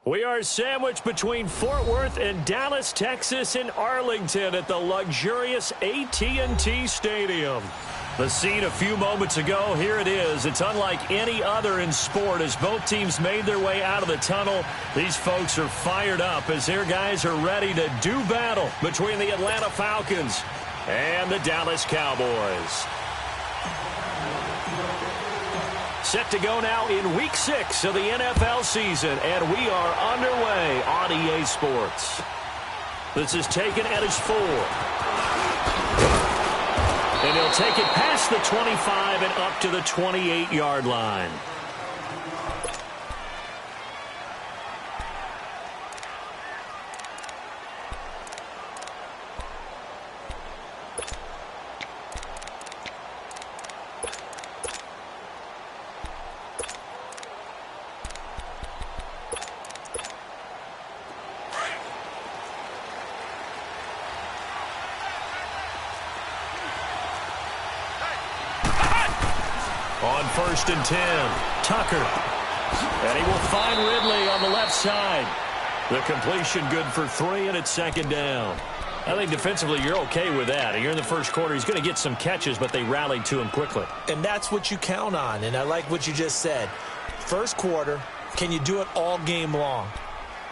We are sandwiched between Fort Worth and Dallas, Texas, in Arlington at the luxurious AT&T Stadium. The scene a few moments ago, here it is. It's unlike any other in sport as both teams made their way out of the tunnel. These folks are fired up as their guys are ready to do battle between the Atlanta Falcons and the Dallas Cowboys. Set to go now in Week 6 of the NFL season, and we are underway on EA Sports. This is taken at his 4. And he'll take it past the 25 and up to the 28-yard line. On 1st and 10, Tucker. And he will find Ridley on the left side. The completion good for 3, and it's 2nd down. I think defensively you're okay with that. You're in the first quarter. He's going to get some catches, but they rallied to him quickly. And that's what you count on, and I like what you just said. First quarter, can you do it all game long?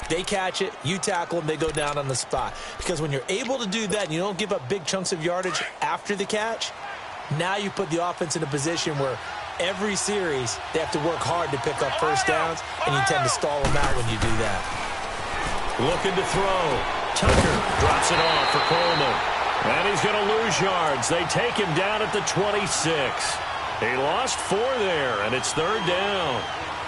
They catch it, you tackle them, they go down on the spot. Because when you're able to do that and you don't give up big chunks of yardage after the catch, now you put the offense in a position where every series they have to work hard to pick up first downs, and you tend to stall them out when you do that. Looking to throw. Tucker drops it off for Coleman. And he's going to lose yards. They take him down at the 26. He lost 4 there, and it's 3rd down.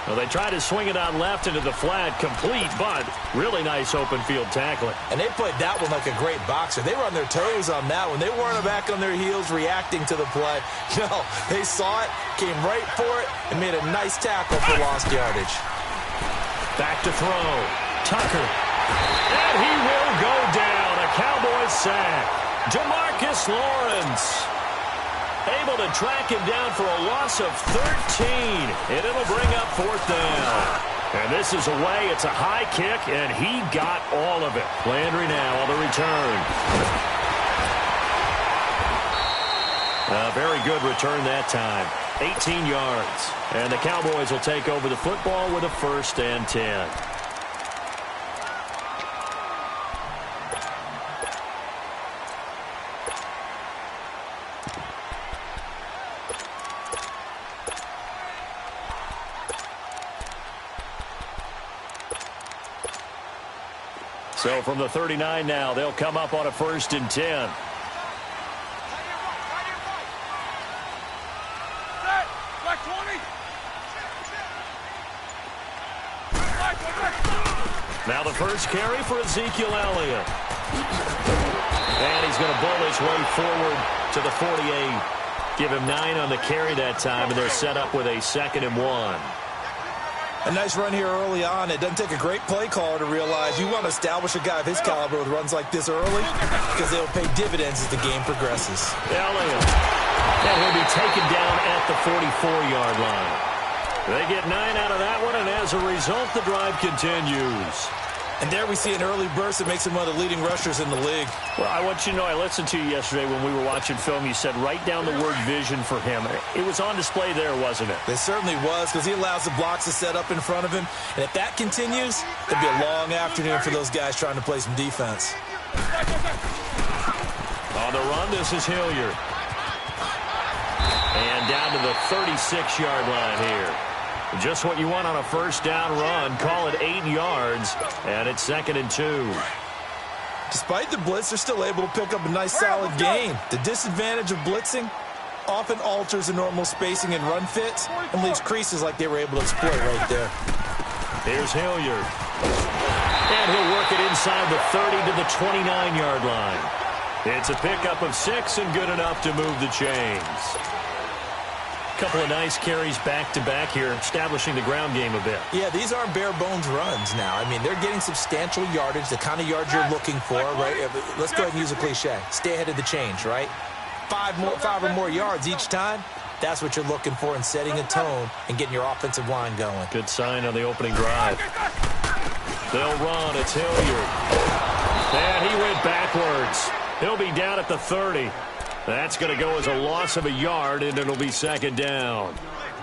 Well, they try to swing it out left into the flat, complete, but really nice open field tackling. And they played that one like a great boxer. They were on their toes on that one. They weren't back on their heels reacting to the play. No, they saw it, came right for it, and made a nice tackle for lost yardage. Back to throw. Tucker. And he will go down. A Cowboys sack. DeMarcus Lawrence able to track him down for a loss of 13, and it'll bring up 4th down. And this is away. It's a high kick, and he got all of it. Landry now on the return. A very good return that time. 18 yards. And the Cowboys will take over the football with a 1st and 10. So from the 39 now, they'll come up on a 1st and 10. Now the first carry for Ezekiel Elliott. And he's going to bull his way forward to the 48. Give him 9 on the carry that time, and they're set up with a 2nd and 1. A nice run here early on. It doesn't take a great play caller to realize you want to establish a guy of his caliber with runs like this early because they'll pay dividends as the game progresses. Elliott. And he'll be taken down at the 44-yard line. They get 9 out of that one, and as a result, the drive continues. And there we see an early burst that makes him one of the leading rushers in the league. Well, I want you to know, I listened to you yesterday when we were watching film. You said write down the word vision for him. It was on display there, wasn't it? It certainly was, because he allows the blocks to set up in front of him. And if that continues, it'll be a long afternoon for those guys trying to play some defense. On the run, this is Hilliard. And down to the 36-yard line here. Just what you want on a 1st down run. Call it 8 yards, and it's 2nd and 2. Despite the blitz, they're still able to pick up a nice solid gain. The disadvantage of blitzing often alters the normal spacing and run fits and leaves creases like they were able to exploit right there. Here's Hilliard. And he'll work it inside the 30 to the 29-yard line. It's a pickup of 6 and good enough to move the chains. Couple of nice carries back-to-back here, establishing the ground game a bit. Yeah, these aren't bare-bones runs now. I mean, they're getting substantial yardage, the kind of yards you're looking for, right? Let's go ahead and use a cliche. Stay ahead of the change, right? 5 or more yards each time. That's what you're looking for in setting a tone and getting your offensive line going. Good sign on the opening drive. They'll run. It's Hilliard. And he went backwards. He'll be down at the 30. That's going to go as a loss of a yard, and it'll be second down.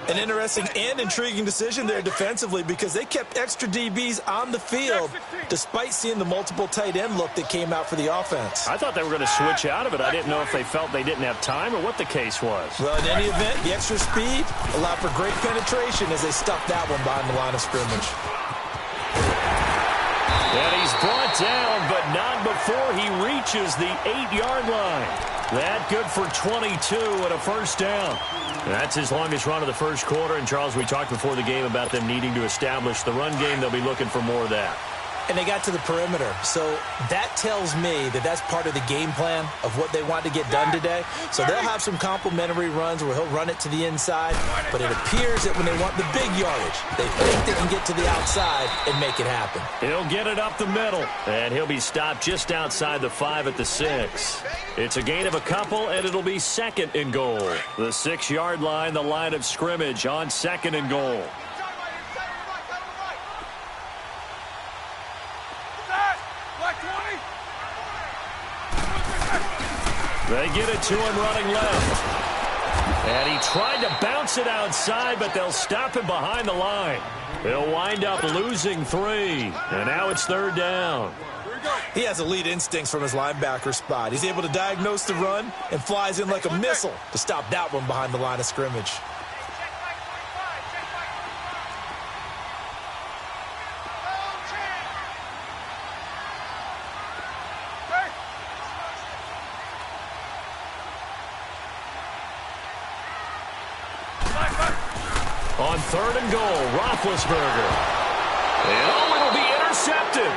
An interesting and intriguing decision there defensively because they kept extra DBs on the field despite seeing the multiple tight end look that came out for the offense. I thought they were going to switch out of it. I didn't know if they felt they didn't have time or what the case was. Well, in any event, the extra speed allowed for great penetration as they stuffed that one behind the line of scrimmage. And he's brought down, but not before he reaches the 8-yard line. That good for 22 and a first down. That's his longest run of the first quarter. And, Charles, we talked before the game about them needing to establish the run game. They'll be looking for more of that. And they got to the perimeter. So that tells me that that's part of the game plan of what they want to get done today. So they'll have some complimentary runs where he'll run it to the inside. But it appears that when they want the big yardage, they think they can get to the outside and make it happen. He'll get it up the middle. And he'll be stopped just outside the 5 at the 6. It's a gain of a couple, and it'll be second and goal. The 6-yard line, the line of scrimmage on second and goal. They get it to him running left. And he tried to bounce it outside, but they'll stop him behind the line. He'll wind up losing 3. And now it's third down. He has elite instincts from his linebacker spot. He's able to diagnose the run and flies in like a missile to stop that one behind the line of scrimmage. On third and goal, Roethlisberger. And it'll be intercepted.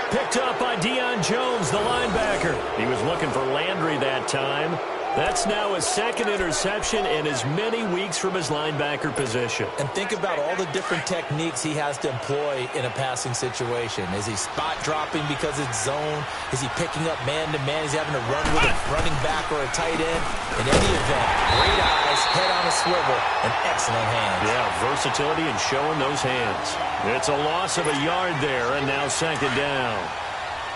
Picked up by Deion Jones, the linebacker. He was looking for Landry that time. That's now his second interception in as many weeks from his linebacker position. And think about all the different techniques he has to employ in a passing situation. Is he spot dropping because it's zone? Is he picking up man-to-man? Is he having to run with a running back or a tight end? In any event, great eyes, head on a swivel, and excellent hands. Yeah, versatility and showing those hands. It's a loss of a yard there, and now second down.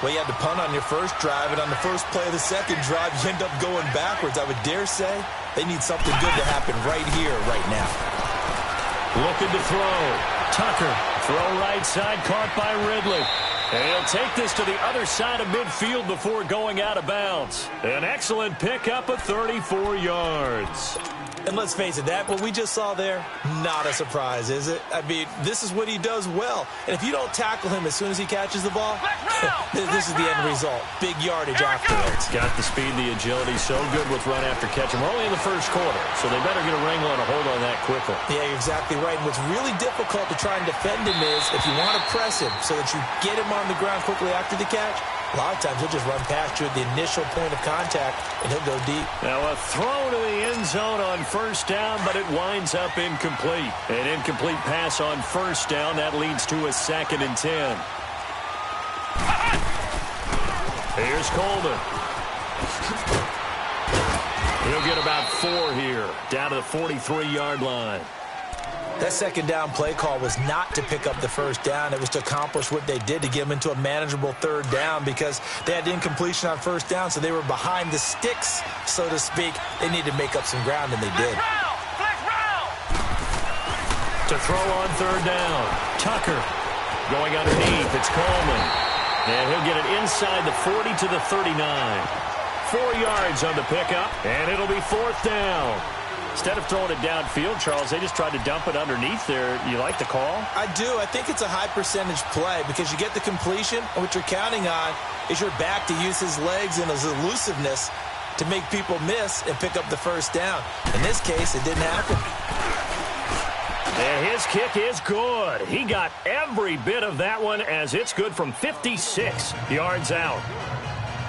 Well, you had to punt on your first drive, and on the first play of the second drive, you end up going backwards. I would dare say they need something good to happen right here, right now. Looking to throw. Tucker, throw right side, caught by Ridley. And he'll take this to the other side of midfield before going out of bounds. An excellent pickup of 34 yards. And let's face it, that what we just saw there, not a surprise, is it? I mean, this is what he does well. And if you don't tackle him as soon as he catches the ball, this is the end result. Big yardage afterwards. Got the speed, the agility, so good with run after catch. And we're only in the first quarter, so they better get a wrangle and a hold on that quickly. Yeah, you're exactly right. And what's really difficult to try and defend him is if you want to press him so that you get him on the ground quickly after the catch, a lot of times he'll just run past you at the initial point of contact, and he'll go deep. Now a throw to the end zone on first down, but it winds up incomplete. An incomplete pass on first down. That leads to a 2nd and 10. Here's Coleman. He'll get about 4 here, down to the 43-yard line. That second down play call was not to pick up the first down. It was to accomplish what they did to get them into a manageable third down because they had incompletion on first down, so they were behind the sticks, so to speak. They needed to make up some ground, and they did. To throw on third down, Tucker going underneath. It's Coleman. And he'll get it inside the 40 to the 39. 4 yards on the pickup, and it'll be fourth down. Instead of throwing it downfield, Charles, they just tried to dump it underneath there. You like the call? I do. I think it's a high percentage play because you get the completion, and what you're counting on is your back to use his legs and his elusiveness to make people miss and pick up the first down. In this case, it didn't happen. And his kick is good. He got every bit of that one as it's good from 56 yards out.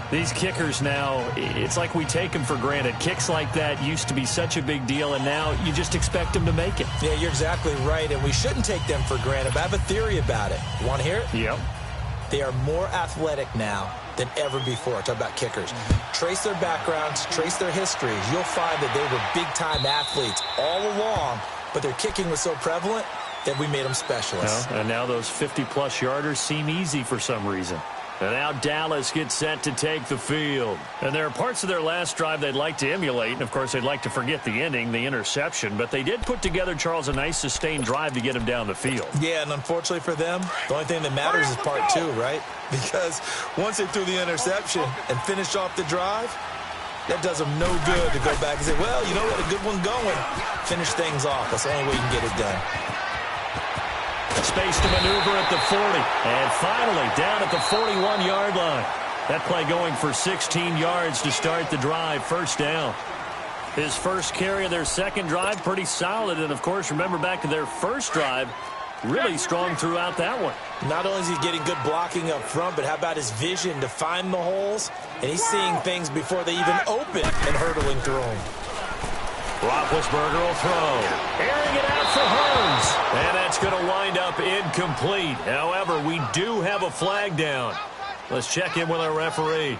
These kickers now, it's like we take them for granted. Kicks like that used to be such a big deal, and now you just expect them to make it. Yeah, you're exactly right, and we shouldn't take them for granted. But I have a theory about it. You want to hear it? Yep. They are more athletic now than ever before. Talk about kickers. Trace their backgrounds, trace their histories. You'll find that they were big-time athletes all along, but their kicking was so prevalent, that we made them specialists. And now those 50-plus yarders seem easy for some reason. And now Dallas gets set to take the field. And there are parts of their last drive they'd like to emulate. And, of course, they'd like to forget the ending, the interception. But they did put together, Charles, a nice sustained drive to get him down the field. Yeah, and unfortunately for them, the only thing that matters is part two, right? Because once they threw the interception and finished off the drive, that does them no good to go back and say, well, you know, we had a good one going. Finish things off. That's the only way you can get it done. Space to maneuver at the 40. And finally, down at the 41-yard line. That play going for 16 yards to start the drive. First down. His first carry of their second drive, pretty solid. And, of course, remember back to their first drive, really strong throughout that one. Not only is he getting good blocking up front, but how about his vision to find the holes? And he's seeing things before they even open and hurdling through them. Roethlisberger will throw. Airing it out for Hearns. And that's going to wind up incomplete. However, we do have a flag down. Let's check in with our referee.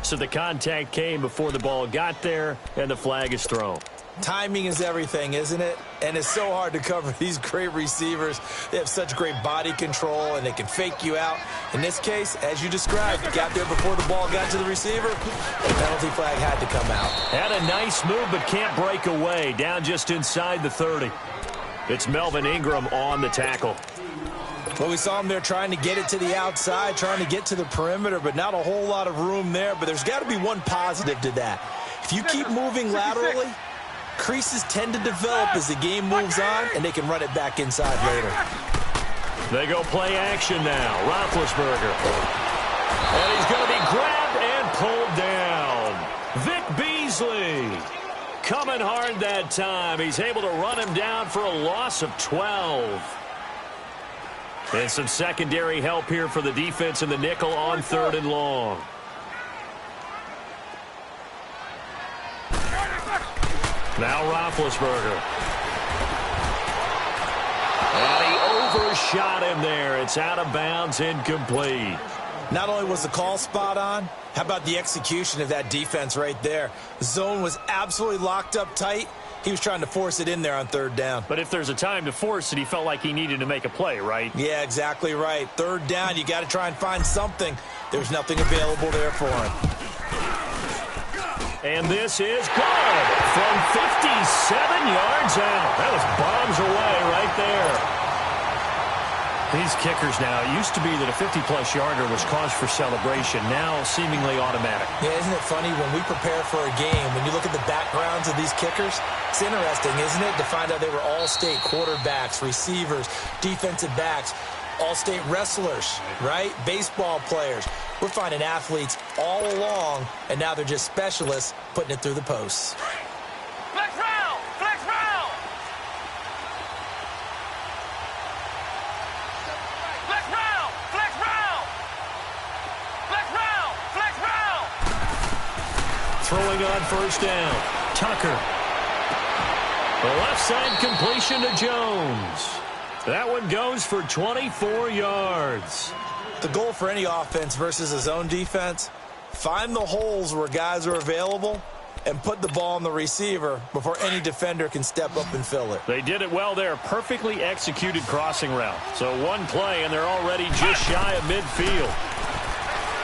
So the contact came before the ball got there, and the flag is thrown. Timing is everything, isn't it? And it's so hard to cover these great receivers. They have such great body control, and they can fake you out. In this case, as you described, got there before the ball got to the receiver. The penalty flag had to come out. Had a nice move, but can't break away. Down just inside the 30. It's Melvin Ingram on the tackle. Well, we saw him there trying to get it to the outside, trying to get to the perimeter, but not a whole lot of room there. But there's got to be one positive to that. If you keep moving laterally, creases tend to develop as the game moves on, and they can run it back inside later. They go play action now. Roethlisberger. And he's going to be grabbed and pulled down. Vic Beasley coming hard that time. He's able to run him down for a loss of 12. And some secondary help here for the defense in the nickel on 3rd and long. Now Roethlisberger. And he overshot him there. It's out of bounds, incomplete. Not only was the call spot on, how about the execution of that defense right there? The zone was absolutely locked up tight. He was trying to force it in there on 3rd down. But if there's a time to force it, he felt like he needed to make a play, right? Yeah, exactly right. 3rd down, you got to try and find something. There's nothing available there for him. And this is good from 57 yards out. That was bombs away right there. These kickers now, it used to be that a 50-plus yarder was cause for celebration. Now seemingly automatic. Yeah, isn't it funny when we prepare for a game, when you look at the backgrounds of these kickers, it's interesting, isn't it, to find out they were all-state quarterbacks, receivers, defensive backs, all-state wrestlers, right? Baseball players. We're finding athletes all along, and now they're just specialists putting it through the posts. Flex round! Flex round! Flex round! Flex round! Flex round! Flex round! Throwing on 1st down. Tucker. The left side completion to Jones. That one goes for 24 yards. The goal for any offense versus a zone defense, find the holes where guys are available and put the ball on the receiver before any defender can step up and fill it. They did it well there. Perfectly executed crossing route. So one play, and they're already just shy of midfield.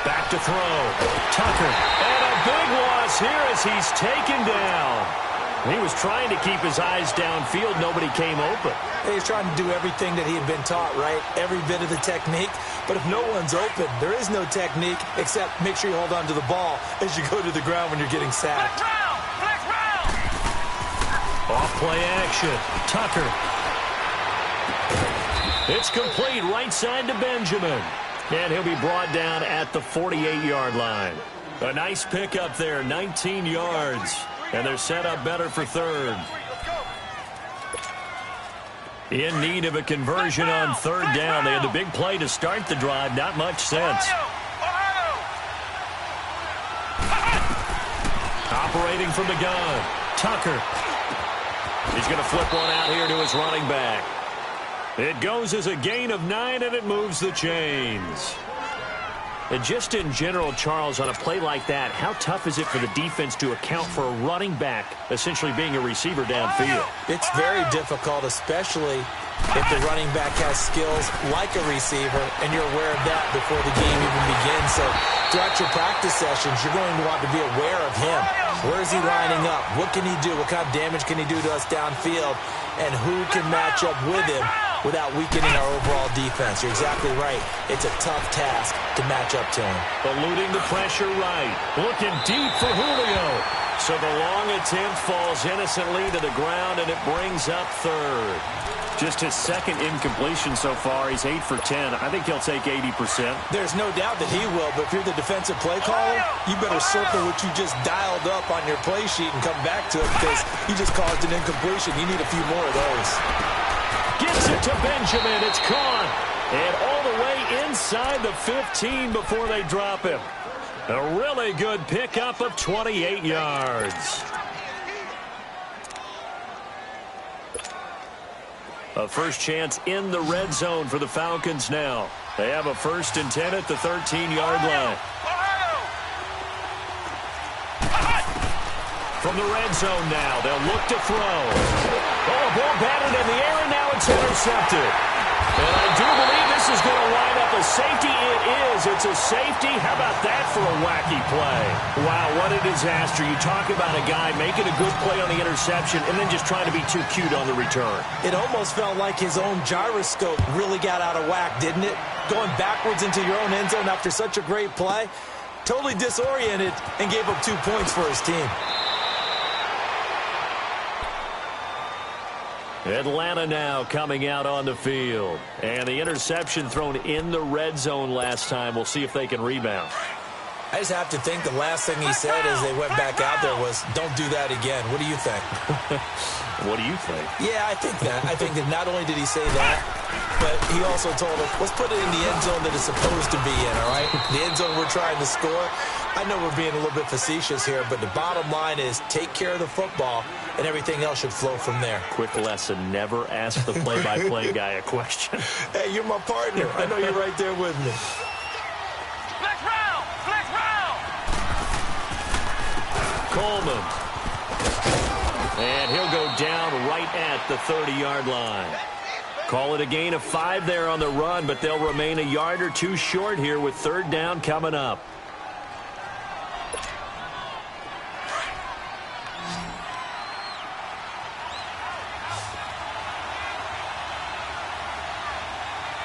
Back to throw. Tucker. And a big loss here as he's taken down. He was trying to keep his eyes downfield. Nobody came open. He was trying to do everything that he had been taught, right? Every bit of the technique. But if no one's open, there is no technique except make sure you hold on to the ball as you go to the ground when you're getting sacked. Flex round! Flex round! Off play action. Tucker. It's complete right side to Benjamin. And he'll be brought down at the 48-yard line. A nice pickup there, 19 yards. And they're set up better for 3rd. In need of a conversion on 3rd down. They had the big play to start the drive. Not much sense. Operating from the gun. Tucker. He's going to flip one out here to his running back. It goes as a gain of 9, and it moves the chains. And just in general, Charles, on a play like that, how tough is it for the defense to account for a running back essentially being a receiver downfield? It's very difficult, especially if the running back has skills like a receiver, and you're aware of that before the game even begins. So throughout your practice sessions, you're going to want to be aware of him. Where is he lining up? What can he do? What kind of damage can he do to us downfield? And who can match up with him without weakening our overall defense? You're exactly right. It's a tough task to match up to him. Eluding the pressure right. Looking deep for Julio. So the long attempt falls innocently to the ground, and it brings up third. Just his second incompletion so far. He's 8 for 10. I think he'll take 80%. There's no doubt that he will, but if you're the defensive play caller, you better circle what you just dialed up on your play sheet and come back to it, because you just caused an incompletion. You need a few more of those. Gets it to Benjamin. It's caught. And all the way inside the 15 before they drop him. A really good pickup of 28 yards. A first chance in the red zone for the Falcons now. They have a 1st and 10 at the 13-yard line. From the red zone now, they'll look to throw. Oh, a ball batted in the air, and now it's intercepted. And I do believe this is going to wind up a safety. It is. It's a safety. How about that for a wacky play? Wow, what a disaster. You talk about a guy making a good play on the interception and then just trying to be too cute on the return. It almost felt like his own gyroscope really got out of whack, didn't it? Going backwards into your own end zone after such a great play. Totally disoriented and gave up 2 points for his team. Atlanta now coming out on the field. And the interception thrown in the red zone last time. We'll see if they can rebound. I just have to think the last thing he said as they went back out there was, don't do that again. What do you think? What do you think? Yeah, I think that. I think that not only did he say that, but he also told us, let's put it in the end zone that it's supposed to be in, all right? The end zone we're trying to score. I know we're being a little bit facetious here, but the bottom line is take care of the football, and everything else should flow from there. Quick lesson, never ask the play-by-play guy a question. Hey, you're my partner. I know you're right there with me. Flex round! Flex round! Coleman. And he'll go down right at the 30-yard line. Call it a gain of 5 there on the run, but they'll remain a yard or two short here with 3rd down coming up.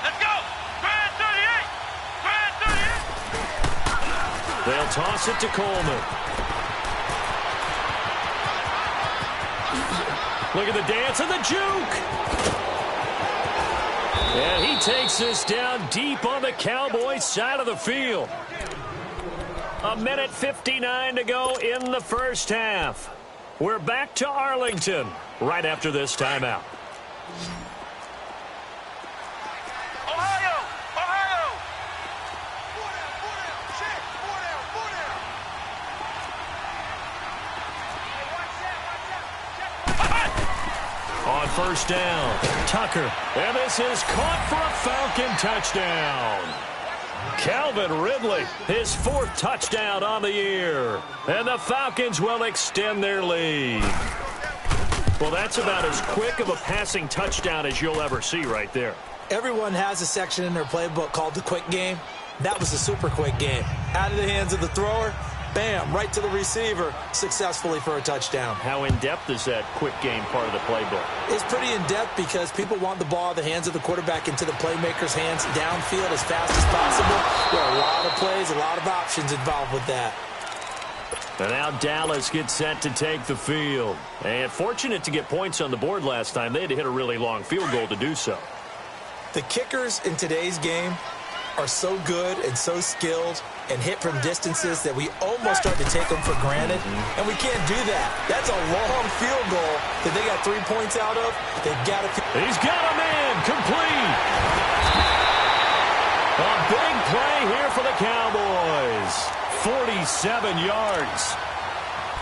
Let's go! Grand 38! Grand 38! They'll toss it to Coleman. Look at the dance and the juke. And he takes this down deep on the Cowboys side of the field. 1:59 to go in the first half. We're back to Arlington right after this timeout. Ohio! Ohio! On first down, Tucker. And this is caught for a Falcon touchdown. Calvin Ridley, his 4th touchdown on the year. And the Falcons will extend their lead. Well, that's about as quick of a passing touchdown as you'll ever see right there. Everyone has a section in their playbook called the quick game. That was a super quick game. Out of the hands of the thrower, bam, right to the receiver, successfully for a touchdown. How in-depth is that quick game part of the playbook? It's pretty in-depth because people want the ball out of the hands of the quarterback into the playmaker's hands downfield as fast as possible. There are a lot of plays, a lot of options involved with that. And now Dallas gets set to take the field. And fortunate to get points on the board last time. They had to hit a really long field goal to do so. The kickers in today's game are so good and so skilled and hit from distances that we almost start to take them for granted, and we can't do that. That's a long field goal that they got 3 points out of. They've got to... He's got him in, complete. A big play here for the Cowboys. 47 yards.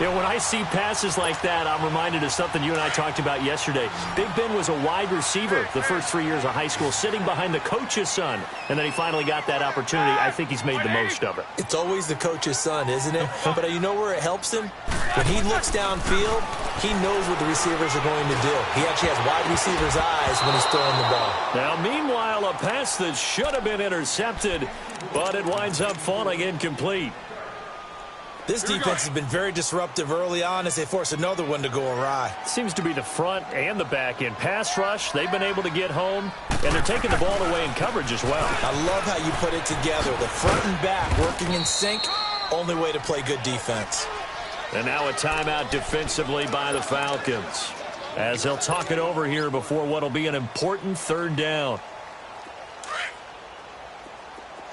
You know, when I see passes like that, I'm reminded of something you and I talked about yesterday. Big Ben was a wide receiver the first 3 years of high school, sitting behind the coach's son, and then he finally got that opportunity. I think he's made the most of it. It's always the coach's son, isn't it? But you know where it helps him? When he looks downfield, he knows what the receivers are going to do. He actually has wide receivers' eyes when he's throwing the ball. Now, meanwhile, a pass that should have been intercepted, but it winds up falling incomplete. This defense has been very disruptive early on as they force another one to go awry. Seems to be the front and the back end. Pass rush, they've been able to get home, and they're taking the ball away in coverage as well. I love how you put it together. The front and back working in sync, only way to play good defense. And now a timeout defensively by the Falcons, as they'll talk it over here before what will be an important third down.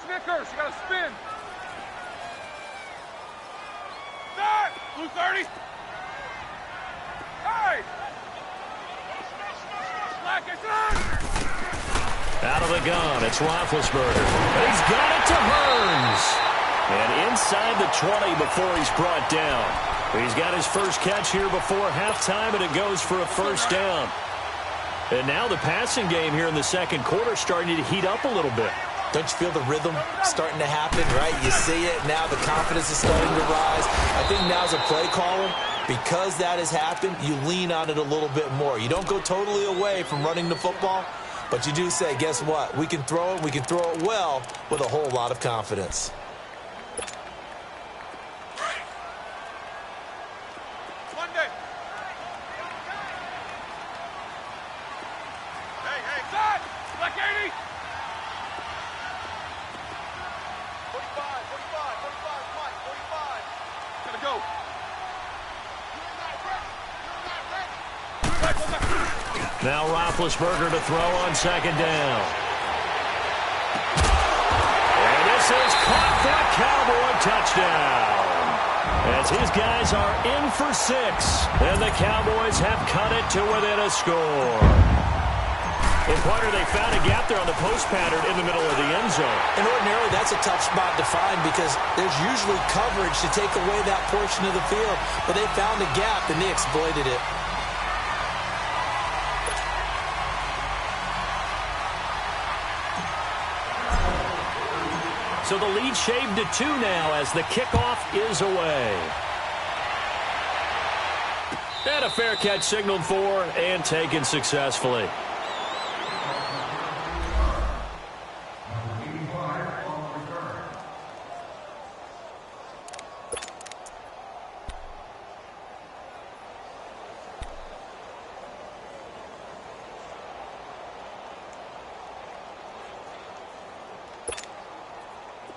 Snickers, you got to spin. Start! Blue 30. Hey! Black is on! Out of the gun, it's Roethlisberger. He's got it to Hearns. And inside the 20 before he's brought down. He's got his first catch here before halftime, and it goes for a first down. And now the passing game here in the second quarter starting to heat up a little bit. Don't you feel the rhythm starting to happen, right? You see it. Now the confidence is starting to rise. I think now as a play caller, because that has happened, you lean on it a little bit more. You don't go totally away from running the football, but you do say, guess what? We can throw it. We can throw it well with a whole lot of confidence. Monday. Hey, side! Black 80! 45, Mike, 45. Gotta go. Now Roethlisberger to throw on second down. And this is caught for a Cowboy touchdown. As his guys are in for 6. And the Cowboys have cut it to within a score. In Pointer, they found a gap there on the post pattern in the middle of the end zone. And ordinarily, that's a tough spot to find because there's usually coverage to take away that portion of the field. But they found a gap, and they exploited it. So the lead shaved to 2 now as the kickoff is away. And a fair catch signaled for and taken successfully.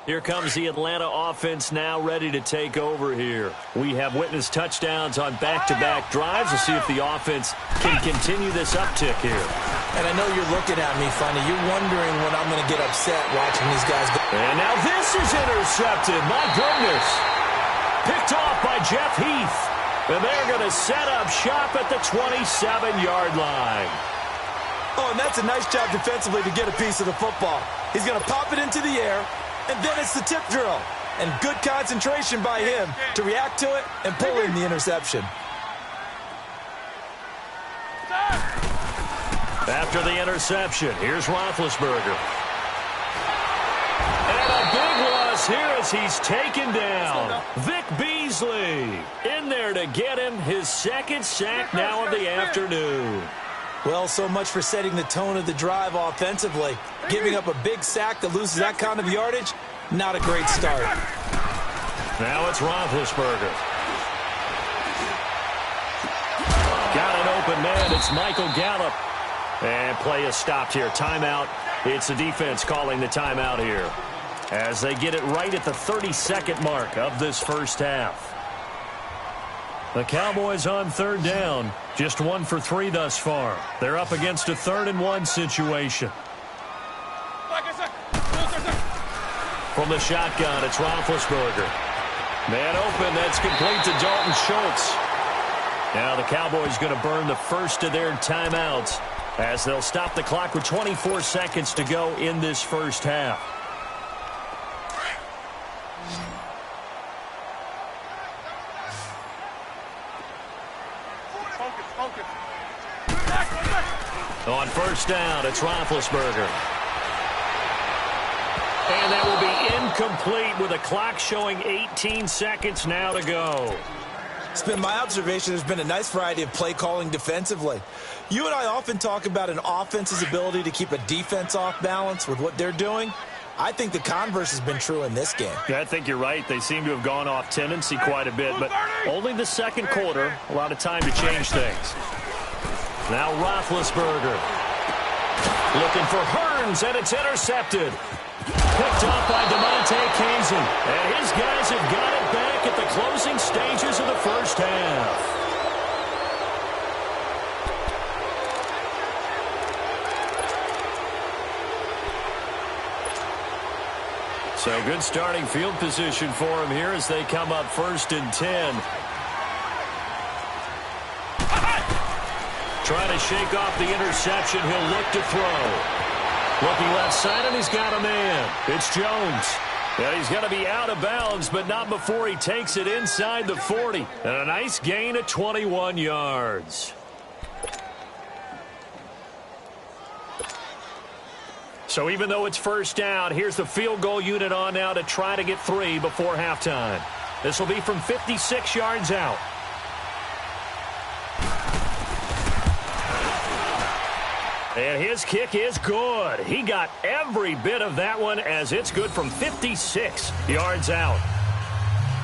Here comes the Atlanta offense now ready to take over here. We have witnessed touchdowns on back-to-back drives. We'll see if the offense can continue this uptick here. And I know you're looking at me funny. You're wondering when I'm going to get upset watching these guys go. And now this is intercepted. My goodness. Picked off by Jeff Heath. And they're going to set up shop at the 27-yard line. Oh, and that's a nice job defensively to get a piece of the football. He's going to pop it into the air. And then it's the tip drill. And good concentration by him to react to it and pull in the interception. After the interception, here's Roethlisberger. And a big loss here as he's taken down. Vic Beasley in there to get him his second sack now of the afternoon. Well, so much for setting the tone of the drive offensively. Giving up a big sack that loses that kind of yardage, not a great start. Now it's Roethlisberger. Got an open man. It's Michael Gallup. And play is stopped here. Timeout. It's the defense calling the timeout here as they get it right at the 32nd mark of this first half. The Cowboys on third down. Just 1 for 3 thus far. They're up against a 3rd and 1 situation. From the shotgun, it's Roethlisberger. Man open, that's complete to Dalton Schultz. Now the Cowboys going to burn the first of their timeouts as they'll stop the clock with 24 seconds to go in this first half. On first down, it's Roethlisberger. And that will be incomplete with a clock showing 18 seconds now to go. It's been my observation there's been a nice variety of play calling defensively. You and I often talk about an offense's ability to keep a defense off balance with what they're doing. I think the converse has been true in this game. Yeah, I think you're right. They seem to have gone off tendency quite a bit, but only the second quarter, a lot of time to change things. Now Roethlisberger looking for Hearns, and it's intercepted. Picked off by DeMonte Kazin, and his guys have got it back at the closing stages of the first half. So good starting field position for him here as they come up 1st and 10. Trying to shake off the interception. He'll look to throw. Looking left side, and he's got a man. It's Jones. Yeah, he's going to be out of bounds, but not before he takes it inside the 40. And a nice gain of 21 yards. So even though it's first down, here's the field goal unit on now to try to get 3 before halftime. This will be from 56 yards out. And his kick is good. He got every bit of that one as it's good from 56 yards out.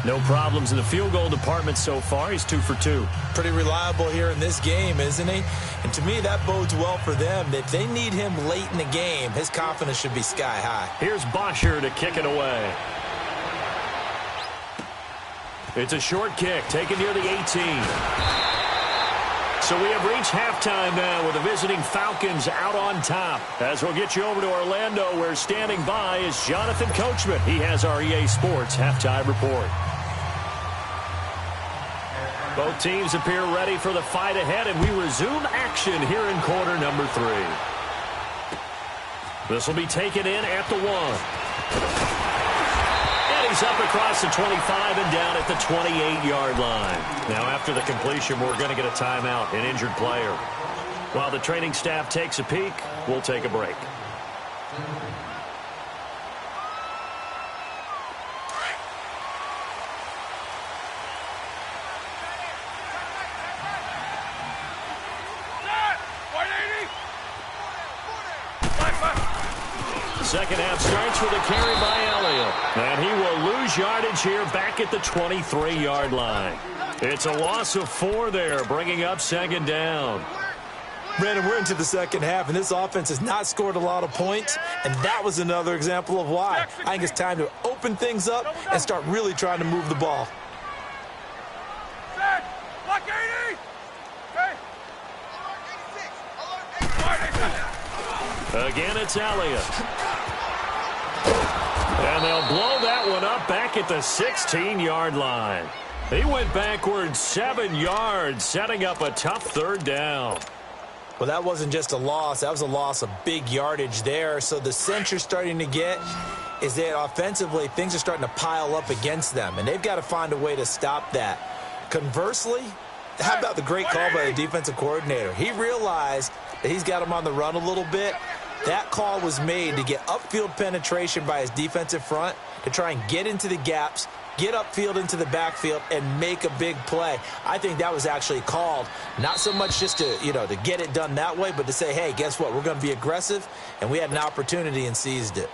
No problems in the field goal department so far. He's 2 for 2. Pretty reliable here in this game, isn't he? And to me, that bodes well for them. If they need him late in the game, his confidence should be sky high. Here's Bosher to kick it away. It's a short kick taken near the 18. So we have reached halftime now with the visiting Falcons out on top. As we'll get you over to Orlando, where standing by is Jonathan Coachman. He has our EA Sports halftime report. Both teams appear ready for the fight ahead, and we resume action here in quarter number 3. This will be taken in at the 1. He's up across the 25 and down at the 28-yard line. Now, after the completion, we're going to get a timeout, an injured player. While the training staff takes a peek, we'll take a break. Second half starts with a carry by Elliott. And he will lose yardage here back at the 23-yard line. It's a loss of 4 there, bringing up 2nd down. Brandon, we're into the second half, and this offense has not scored a lot of points, and that was another example of why. I think it's time to open things up and start really trying to move the ball. Block 80! Okay. Again, it's Elliott. And they'll blow that one up back at the 16-yard line. He went backwards 7 yards, setting up a tough 3rd down. Well, that wasn't just a loss. That was a loss of big yardage there. So the sense you're starting to get is that offensively things are starting to pile up against them, and they've got to find a way to stop that. Conversely, how about the great call by the defensive coordinator? He realized that he's got him on the run a little bit. That call was made to get upfield penetration by his defensive front to try and get into the gaps, get upfield into the backfield, and make a big play. I think that was actually called not so much just to, to get it done that way, but to say, hey, guess what? We're going to be aggressive, and we had an opportunity and seized it.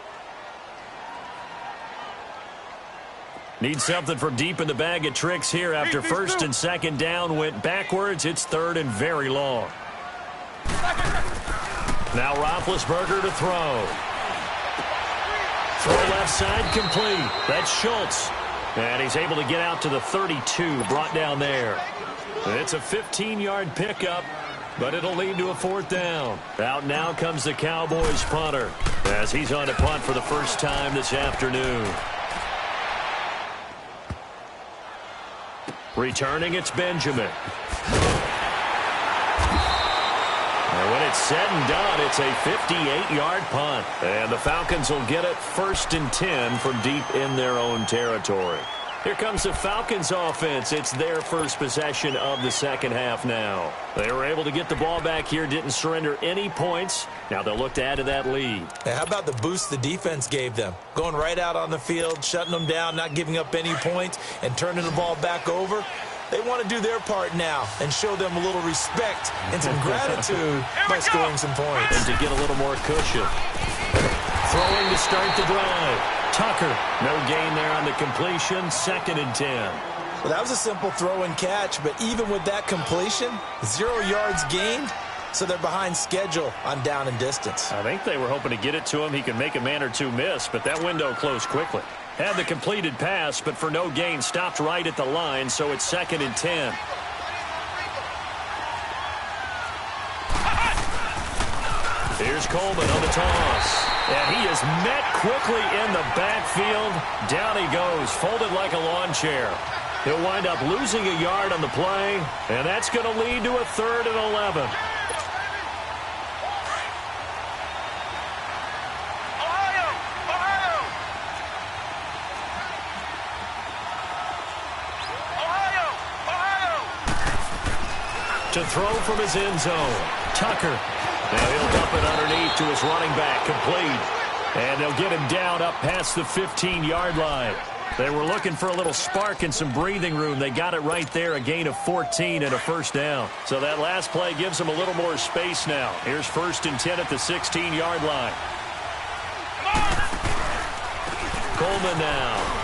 Need something from deep in the bag of tricks here after 1st and 2nd down went backwards. It's 3rd and very long. Now Roethlisberger to throw. Throw left side complete. That's Schultz. And he's able to get out to the 32, brought down there. It's a 15-yard pickup, but it'll lead to a 4th down. Out now comes the Cowboys punter as he's on to punt for the first time this afternoon. Returning, it's Benjamin. And when it's said and done, it's a 58-yard punt. And the Falcons will get it 1st and 10 from deep in their own territory. Here comes the Falcons offense. It's their first possession of the second half now. They were able to get the ball back here, didn't surrender any points. Now they'll look to add to that lead. Hey, how about the boost the defense gave them? Going right out on the field, shutting them down, not giving up any points, and turning the ball back over. They want to do their part now and show them a little respect and some gratitude by scoring some points. And to get a little more cushion. Throwing to start the drive. Tucker, no gain there on the completion, 2nd and 10. Well, that was a simple throw and catch, but even with that completion, 0 yards gained, so they're behind schedule on down and distance. I think they were hoping to get it to him. He could make a man or two miss, but that window closed quickly. Had the completed pass, but for no gain, stopped right at the line, so it's 2nd and 10. Here's Coleman on the toss. And he is met quickly in the backfield. Down he goes, folded like a lawn chair. He'll wind up losing a yard on the play, and that's going to lead to a 3rd and 11. To throw from his end zone, Tucker. Now he'll dump it underneath to his running back, complete. And they'll get him down up past the 15-yard line. They were looking for a little spark and some breathing room. They got it right there, a gain of 14 and a first down. So that last play gives them a little more space now. Here's 1st and 10 at the 16-yard line. Coleman now.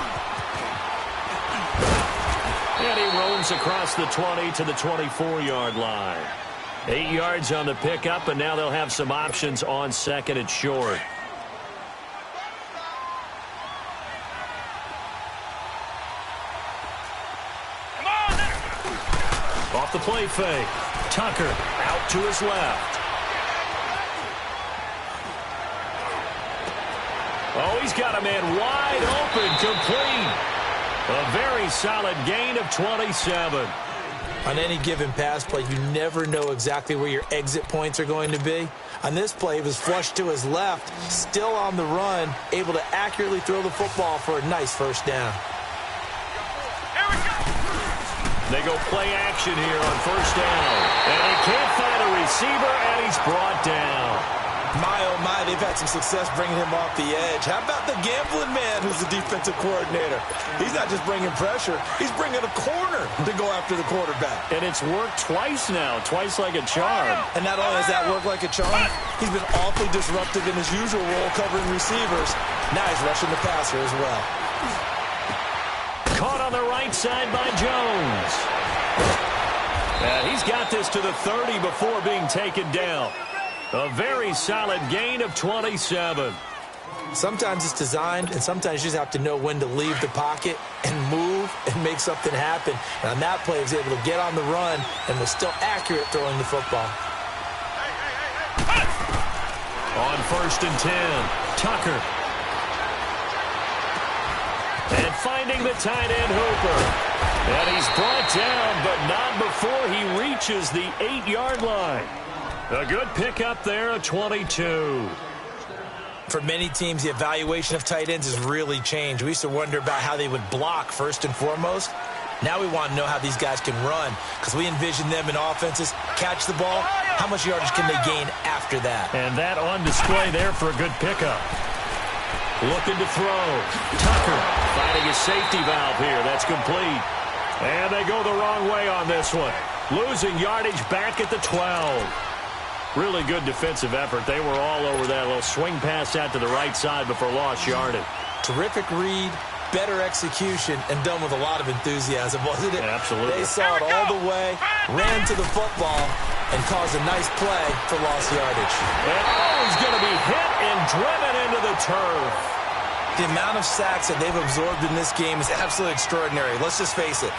And he roams across the 20 to the 24-yard line. 8 yards on the pickup, and now they'll have some options on 2nd and short. Off the play fake. Tucker out to his left. Oh, he's got a man wide open, complete. A very solid gain of 27. On any given pass play, you never know exactly where your exit points are going to be. On this play, he was flushed to his left, still on the run, able to accurately throw the football for a nice first down. They go play action here on 1st down. And he can't find a receiver, and he's brought down. My, oh my, they've had some success bringing him off the edge. How about the gambling man who's the defensive coordinator? He's not just bringing pressure, he's bringing a corner to go after the quarterback. And it's worked twice now, twice like a charm. And not only has that worked like a charm, he's been awfully disruptive in his usual role covering receivers. Now he's rushing the passer as well. Caught on the right side by Jones. And he's got this to the 30 before being taken down. A very solid gain of 27. Sometimes it's designed, and sometimes you just have to know when to leave the pocket and move and make something happen. And on that play, he was able to get on the run and was still accurate throwing the football. On 1st and 10, Tucker. And finding the tight end Hooper. And he's brought down, but not before he reaches the 8-yard line. A good pickup there, a 22. For many teams, the evaluation of tight ends has really changed. We used to wonder about how they would block first and foremost. Now we want to know how these guys can run, because we envision them in offenses, catch the ball, how much yardage can they gain after that? And that on display there for a good pickup. Looking to throw. Tucker finding his safety valve here. That's complete. And they go the wrong way on this one. Losing yardage back at the 12. Really good defensive effort. They were all over that little swing pass out to the right side before lost yardage. Terrific read, better execution, and done with a lot of enthusiasm, wasn't it? Absolutely. They saw it all the way, ran to the football, and caused a nice play for lost yardage. And he's going to be hit and driven into the turf. The amount of sacks that they've absorbed in this game is absolutely extraordinary. Let's just face it.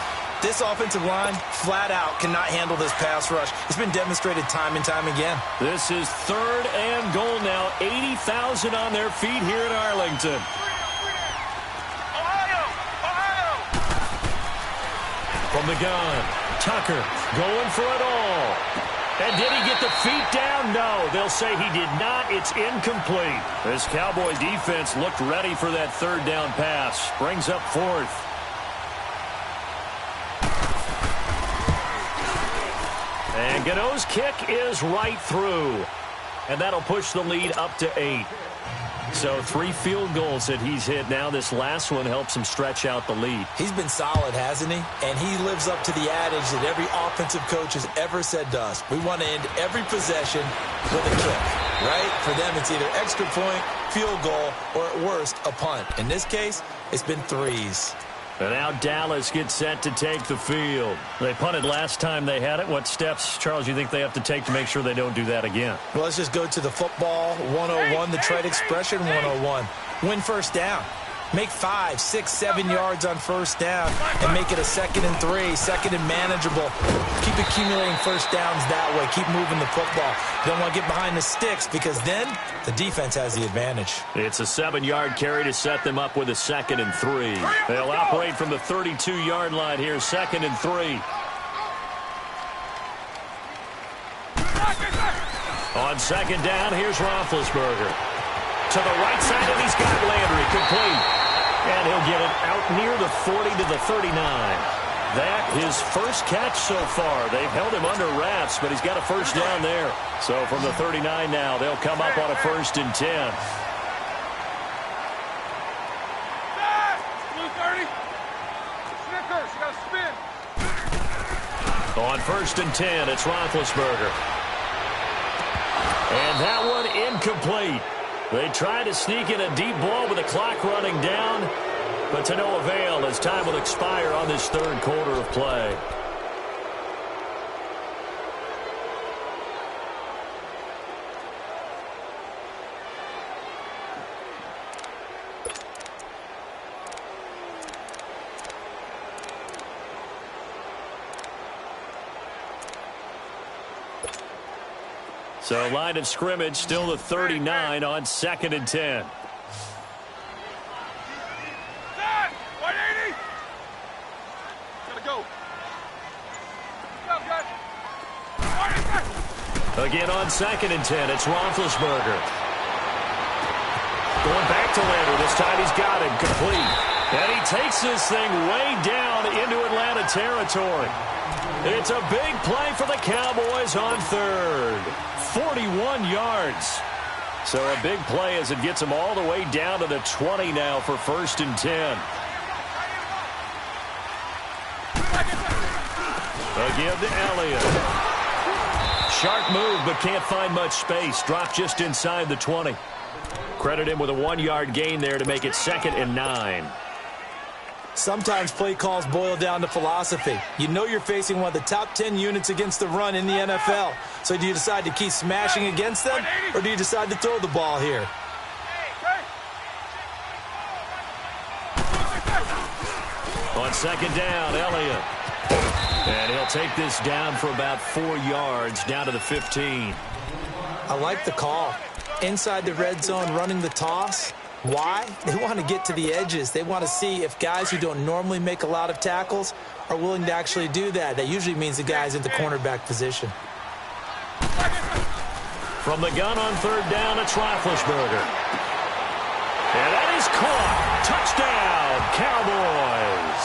This offensive line, flat out, cannot handle this pass rush. It's been demonstrated time and time again. This is 3rd and goal now. 80,000 on their feet here in Arlington. From the gun, Tucker going for it all. And did he get the feet down? No, they'll say he did not. It's incomplete. This Cowboy defense looked ready for that 3rd down pass. Brings up 4th. And Gano's kick is right through. And that'll push the lead up to 8. So 3 field goals that he's hit now. This last one helps him stretch out the lead. He's been solid, hasn't he? And he lives up to the adage that every offensive coach has ever said to us. We want to end every possession with a kick, right? For them, it's either extra point, field goal, or at worst, a punt. In this case, it's been 3s. And now Dallas gets set to take the field. They punted last time they had it. What steps, Charles, you think they have to take to make sure they don't do that again? Well, let's just go to the football 101, the trade expression 101. Win first down. Make 5, 6, 7 yards on first down and make it a 2nd and 3, 2nd and manageable. Keep accumulating first downs that way. Keep moving the football. You don't want to get behind the sticks because then the defense has the advantage. It's a 7-yard carry to set them up with a 2nd and 3. They'll operate from the 32-yard line here, 2nd and 3. On 2nd down, here's Roethlisberger. To the right side, and he's got Landry complete. And he'll get it out near the 40 to the 39. That his first catch so far. They've held him under wraps, but he's got a first down there. So from the 39 now, they'll come up on a 1st and 10. Blue 30. Snickers, you got to spin. On 1st and 10, it's Roethlisberger. And that one incomplete. They try to sneak in a deep ball with the clock running down, but to no avail as time will expire on this 3rd quarter of play. So line of scrimmage still the 39 on 2nd and 10. 180. Gotta go. Again on 2nd and 10, it's Roethlisberger. Going back to Landry. This time he's got him complete. And he takes this thing way down into Atlanta territory. It's a big play for the Cowboys on 3rd. 41 yards. So a big play as it gets them all the way down to the 20 now for 1st and 10. Again to Elliott. Sharp move, but can't find much space. Dropped just inside the 20. Credit him with a 1-yard gain there to make it 2nd and 9. Sometimes play calls boil down to philosophy. You know you're facing one of the top 10 units against the run in the NFL. So do you decide to keep smashing against them, or do you decide to throw the ball here? On 2nd down, Elliott. And he'll take this down for about 4 yards, down to the 15. I like the call. Inside the red zone, running the toss. Why? They want to get to the edges. They want to see if guys who don't normally make a lot of tackles are willing to actually do that. That usually means the guy's in the cornerback position. From the gun on 3rd down, it's Roethlisberger. And that is caught. Touchdown, Cowboys.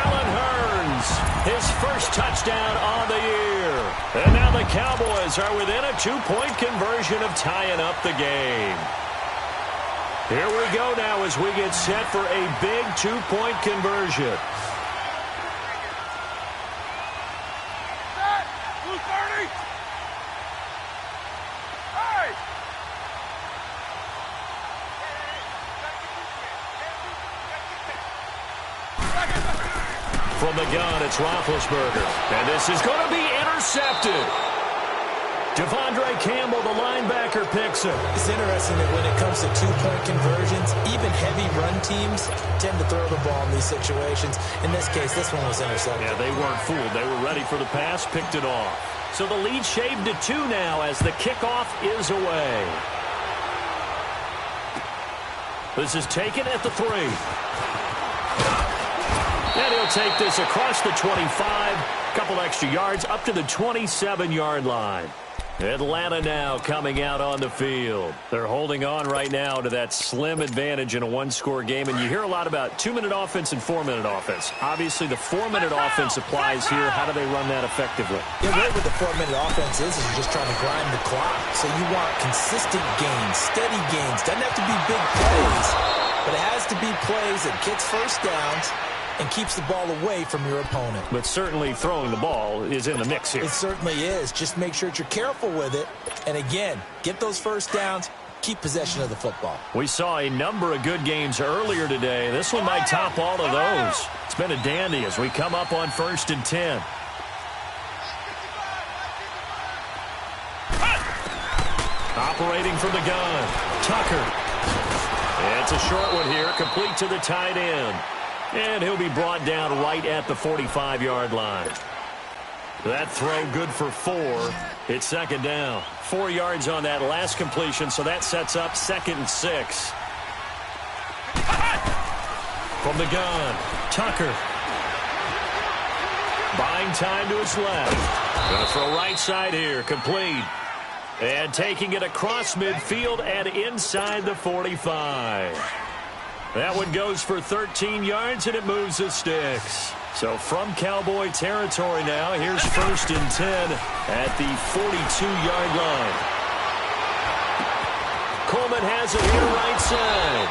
Allen Hurns, his first touchdown on the year. And now the Cowboys are within a 2-point conversion of tying up the game. Here we go now as we get set for a big 2-point conversion. Blue 30. Hey! From the gun, it's Roethlisberger. And this is going to be intercepted. Devondre Campbell, the linebacker, picks it. It's interesting that when it comes to 2-point conversions, even heavy run teams tend to throw the ball in these situations. In this case, this one was intercepted. Yeah, they weren't fooled. They were ready for the pass, picked it off. So the lead shaved to 2 now as the kickoff is away. This is taken at the 3. And he'll take this across the 25. Couple extra yards up to the 27-yard line. Atlanta now coming out on the field. They're holding on right now to that slim advantage in a one-score game, and you hear a lot about 2-minute offense and 4-minute offense. Obviously, the 4-minute offense applies here. How do they run that effectively? Yeah, really what the 4-minute offense is you're just trying to grind the clock. So you want consistent gains, steady gains. Doesn't have to be big plays, but it has to be plays that gets first downs and keeps the ball away from your opponent. But certainly throwing the ball is in the mix here. It certainly is. Just make sure that you're careful with it. And again, get those first downs, keep possession of the football. We saw a number of good games earlier today. This one might top all of those. It's been a dandy as we come up on 1st and 10. Operating from the gun, Tucker. It's a short one here, complete to the tight end. And he'll be brought down right at the 45-yard line. That throw good for 4. It's 2nd down. 4 yards on that last completion, so that sets up 2nd and 6. From the gun, Tucker. Buying time to his left. Going to throw right side here, complete. And taking it across midfield and inside the 45. That one goes for 13 yards, and it moves the sticks. So from Cowboy territory now, here's 1st and 10 at the 42-yard line. Coleman has it here right side.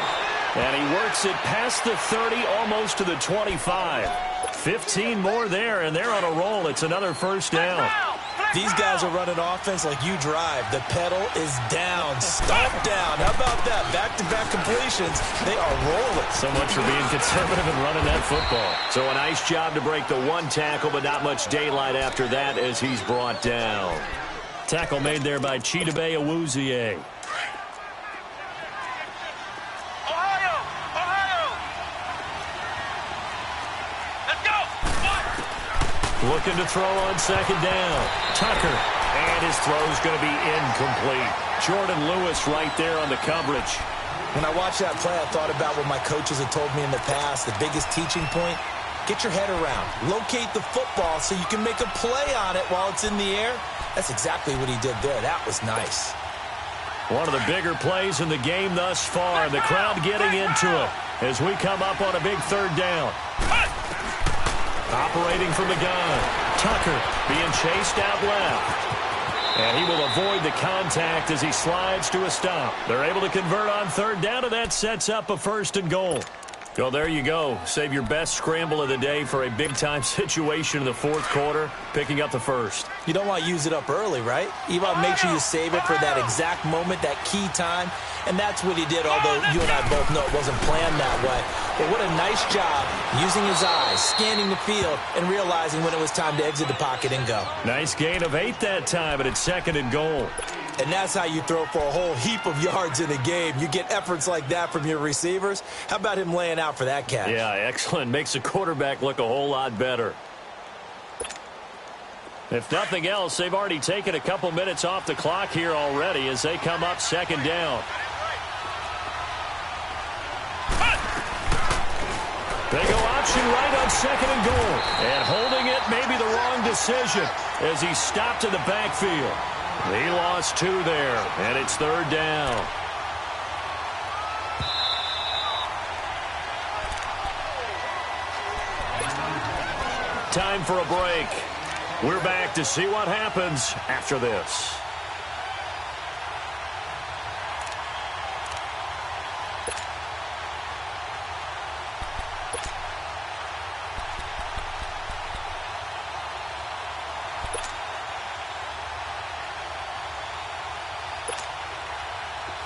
And he works it past the 30, almost to the 25. 15 more there, and they're on a roll. It's another 1st down. These guys are running offense like you drive. The pedal is down, stomp down. How about that? Back-to-back completions. They are rolling. So much for being conservative and running that football. So a nice job to break the one tackle, but not much daylight after that as he's brought down. Tackle made there by Chidobe Awuzie. Looking to throw on 2nd down. Tucker. And his throw's going to be incomplete. Jordan Lewis right there on the coverage. When I watched that play, I thought about what my coaches had told me in the past. The biggest teaching point, get your head around. Locate the football so you can make a play on it while it's in the air. That's exactly what he did there. That was nice. One of the bigger plays in the game thus far. The crowd getting into it as we come up on a big 3rd down. Operating from the gun. Tucker being chased out left. And he will avoid the contact as he slides to a stop. They're able to convert on 3rd down, and that sets up a 1st and goal. Well, there you go. Save your best scramble of the day for a big-time situation in the 4th quarter, picking up the 1st. You don't want to use it up early, right? You want to make sure you save it for that exact moment, that key time. And that's what he did, although you and I both know it wasn't planned that way. But what a nice job using his eyes, scanning the field, and realizing when it was time to exit the pocket and go. Nice gain of 8 that time, and it's 2nd and goal. And that's how you throw for a whole heap of yards in a game. You get efforts like that from your receivers. How about him laying out for that catch? Yeah, excellent. Makes the quarterback look a whole lot better. If nothing else, they've already taken a couple minutes off the clock here already as they come up 2nd down. They go option right on 2nd and goal. And holding it may be the wrong decision as he stopped in the backfield. He lost 2 there, and it's 3rd down. Time for a break. We're back to see what happens after this.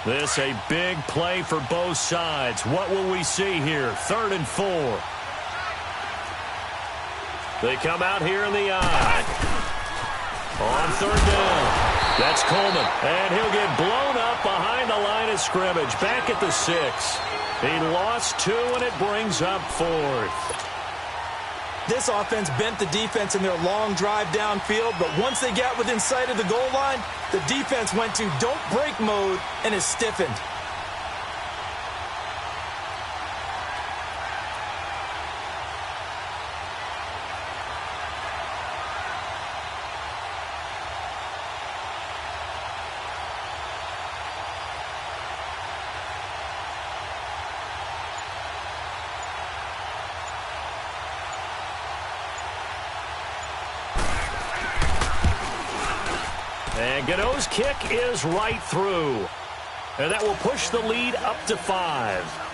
This a big play for both sides. What will we see here? 3rd and 4. They come out here in the eye. On 3rd down. That's Coleman. And he'll get blown up behind the line of scrimmage. Back at the 6. He lost 2, and it brings up 4th. This offense bent the defense in their long drive downfield, but once they got within sight of the goal line, the defense went to don't break mode and is stiffened. And Gano's kick is right through. And that will push the lead up to 5.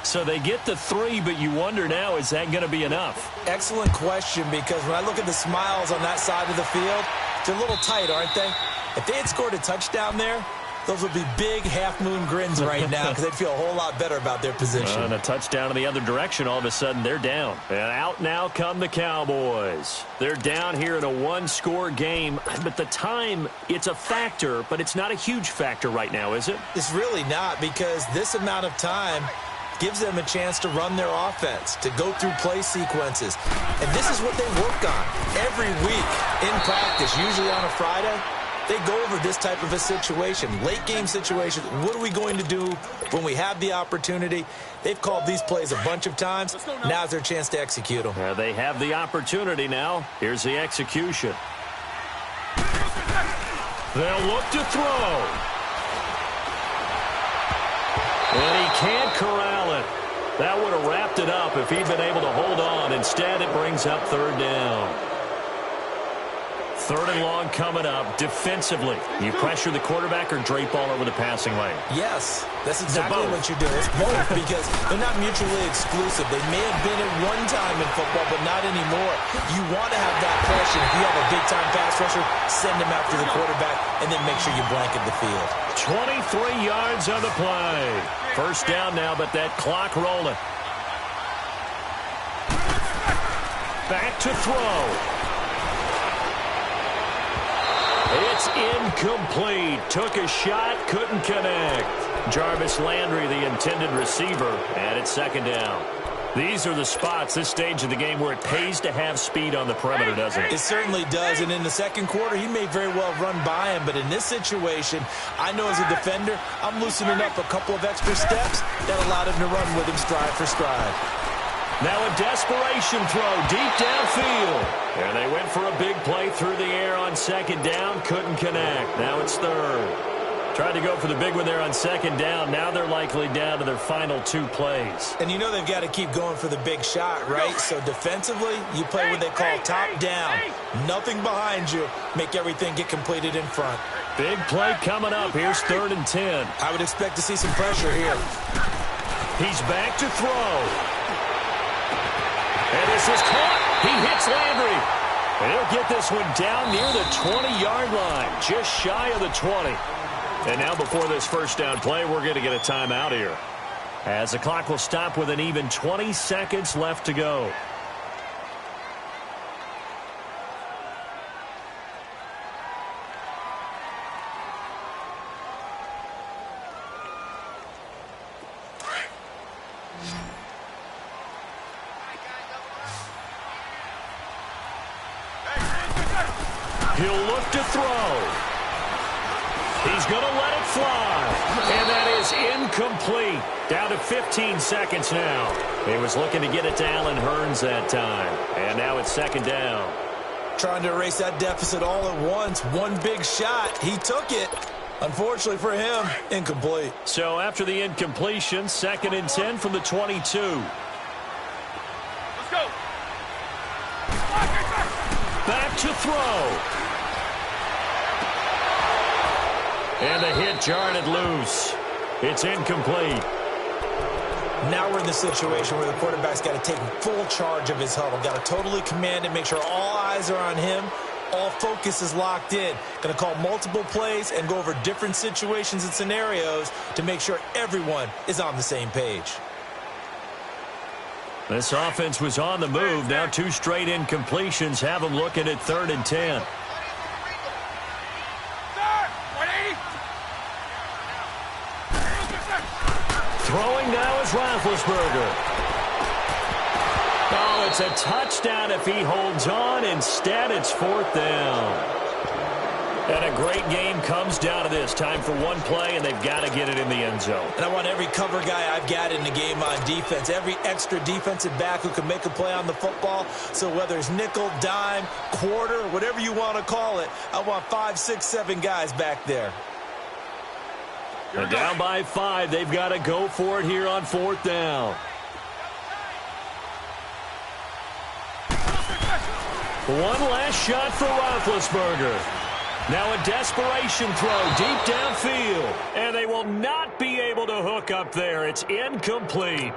So they get the 3, but you wonder now, is that going to be enough? Excellent question, because when I look at the smiles on that side of the field, they're a little tight, aren't they? If they had scored a touchdown there, those would be big half-moon grins right now because they'd feel a whole lot better about their position. And a touchdown in the other direction, all of a sudden they're down. And out now come the Cowboys. They're down here in a one-score game. But the time, it's a factor, but it's not a huge factor right now, is it? It's really not, because this amount of time gives them a chance to run their offense, to go through play sequences. And this is what they work on every week in practice, usually on a Friday. They go over this type of a situation, late-game situation. What are we going to do when we have the opportunity? They've called these plays a bunch of times. Now's their chance to execute them. They have the opportunity now. Here's the execution. They'll look to throw. And he can't corral it. That would have wrapped it up if he'd been able to hold on. Instead, it brings up 3rd down. 3rd and long coming up. Defensively, you pressure the quarterback or drape all over the passing lane? Yes, that's exactly what you do. It's both, because they're not mutually exclusive. They may have been at one time in football, but not anymore. You want to have that pressure. If you have a big-time pass rusher, send him after the quarterback, and then make sure you blanket the field. 23 yards on the play. 1st down now, but that clock rolling. Back to throw. It's incomplete. Took a shot, couldn't connect. Jarvis Landry, the intended receiver, and it's 2nd down. These are the spots, this stage of the game, where it pays to have speed on the perimeter, doesn't it? It certainly does, and in the 2nd quarter, he may very well run by him, but in this situation, I know as a defender, I'm loosening up a couple of extra steps that allowed him to run with him stride for stride. Now a desperation throw deep downfield. And they went for a big play through the air on 2nd down. Couldn't connect. Now it's 3rd. Tried to go for the big one there on 2nd down. Now they're likely down to their final 2 plays. And you know they've got to keep going for the big shot, right? So defensively, you play what they call top down. Nothing behind you. Make everything get completed in front. Big play coming up. Here's 3rd and 10. I would expect to see some pressure here. He's back to throw. And this is caught. He hits Landry. And he'll get this one down near the 20-yard line, just shy of the 20. And now before this 1st down play, we're going to get a timeout here, as the clock will stop with an even 20 seconds left to go. He'll look to throw. He's going to let it fly. And that is incomplete. Down to 15 seconds now. He was looking to get it to Allen Hurns that time. And now it's 2nd down. Trying to erase that deficit all at once. One big shot. He took it. Unfortunately for him, incomplete. So after the incompletion, 2nd and 10 from the 22. Let's go. Back to throw. And the hit jarred it loose. It's incomplete. Now we're in the situation where the quarterback's got to take full charge of his huddle. Got to totally command it, make sure all eyes are on him. All focus is locked in. Going to call multiple plays and go over different situations and scenarios to make sure everyone is on the same page. This offense was on the move. Now 2 straight incompletions have them looking at 3rd and 10. Throwing now is Roethlisberger. Oh, it's a touchdown if he holds on. Instead, it's 4th down. And a great game comes down to this. Time for one play, and they've got to get it in the end zone. And I want every cover guy I've got in the game on defense, every extra defensive back who can make a play on the football. So whether it's nickel, dime, quarter, whatever you want to call it, I want 5, 6, 7 guys back there. And down by 5. They've got to go for it here on 4th down. One last shot for Roethlisberger. Now a desperation throw deep downfield. And they will not be able to hook up there. It's incomplete.